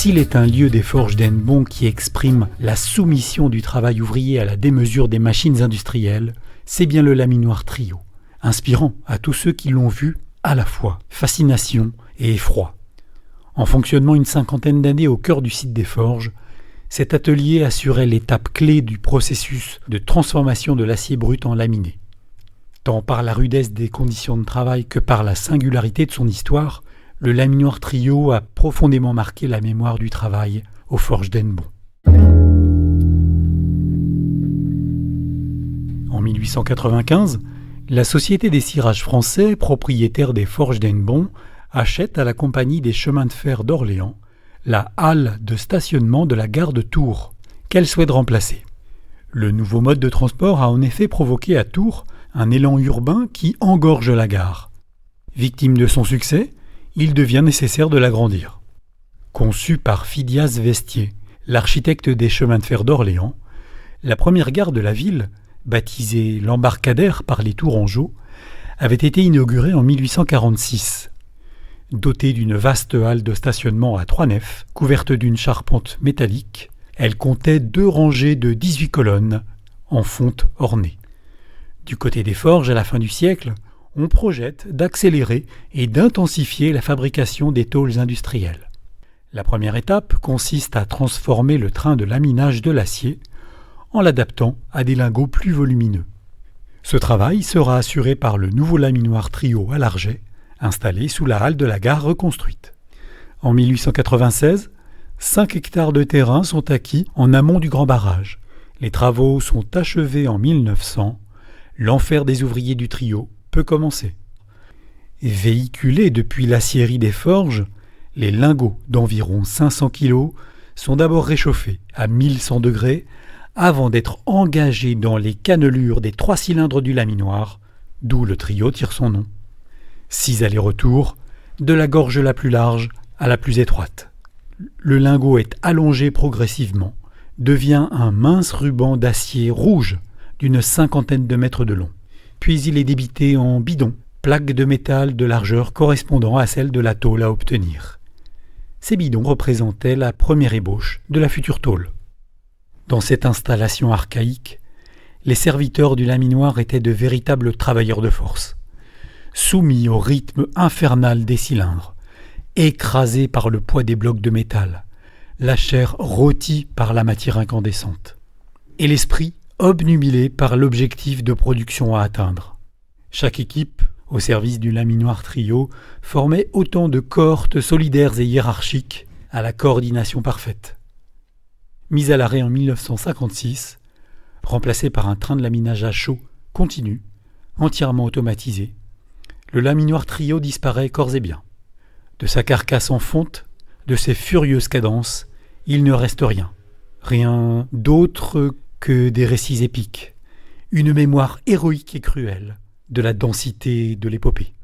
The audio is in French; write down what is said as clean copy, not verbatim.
S'il est un lieu des forges d'Hennebont qui exprime la soumission du travail ouvrier à la démesure des machines industrielles, c'est bien le laminoir Trio, inspirant à tous ceux qui l'ont vu à la fois fascination et effroi. En fonctionnement une cinquantaine d'années au cœur du site des forges, cet atelier assurait l'étape clé du processus de transformation de l'acier brut en laminé. Tant par la rudesse des conditions de travail que par la singularité de son histoire, le laminoir Trio a profondément marqué la mémoire du travail aux forges d'Hennebont. En 1895, la Société des Cirages Français, propriétaire des forges d'Hennebont, achète à la Compagnie des chemins de fer d'Orléans la halle de stationnement de la gare de Tours, qu'elle souhaite remplacer. Le nouveau mode de transport a en effet provoqué à Tours un élan urbain qui engorge la gare. Victime de son succès, il devient nécessaire de l'agrandir. Conçue par Phidias Vestier, l'architecte des chemins de fer d'Orléans, la première gare de la ville, baptisée l'Embarcadère par les Tourangeaux, avait été inaugurée en 1846. Dotée d'une vaste halle de stationnement à 3 nefs, couverte d'une charpente métallique, elle comptait 2 rangées de 18 colonnes en fonte ornées. Du côté des forges, à la fin du siècle, on projette d'accélérer et d'intensifier la fabrication des tôles industrielles. La première étape consiste à transformer le train de laminage de l'acier en l'adaptant à des lingots plus volumineux. Ce travail sera assuré par le nouveau laminoir Trio à Larget, installé sous la halle de la gare reconstruite. En 1896, 5 hectares de terrain sont acquis en amont du grand barrage. Les travaux sont achevés en 1900. L'enfer des ouvriers du Trio peut commencer. Véhiculés depuis l'aciérie des forges, les lingots d'environ 500 kg sont d'abord réchauffés à 1100 degrés avant d'être engagés dans les cannelures des 3 cylindres du laminoir, d'où le Trio tire son nom. 6 allers-retours, de la gorge la plus large à la plus étroite. Le lingot est allongé progressivement, devient un mince ruban d'acier rouge d'une 50aine de mètres de long. Puis il est débité en bidons, plaques de métal de largeur correspondant à celle de la tôle à obtenir. Ces bidons représentaient la première ébauche de la future tôle. Dans cette installation archaïque, les serviteurs du laminoir étaient de véritables travailleurs de force, soumis au rythme infernal des cylindres, écrasés par le poids des blocs de métal, la chair rôtie par la matière incandescente, et l'esprit obnubilé par l'objectif de production à atteindre. Chaque équipe, au service du laminoir Trio, formait autant de cohortes solidaires et hiérarchiques à la coordination parfaite. Mis à l'arrêt en 1956, remplacé par un train de laminage à chaud continu, entièrement automatisé, le laminoir Trio disparaît corps et biens. De sa carcasse en fonte, de ses furieuses cadences, il ne reste rien. Rien d'autre que des récits épiques, une mémoire héroïque et cruelle de la densité de l'épopée.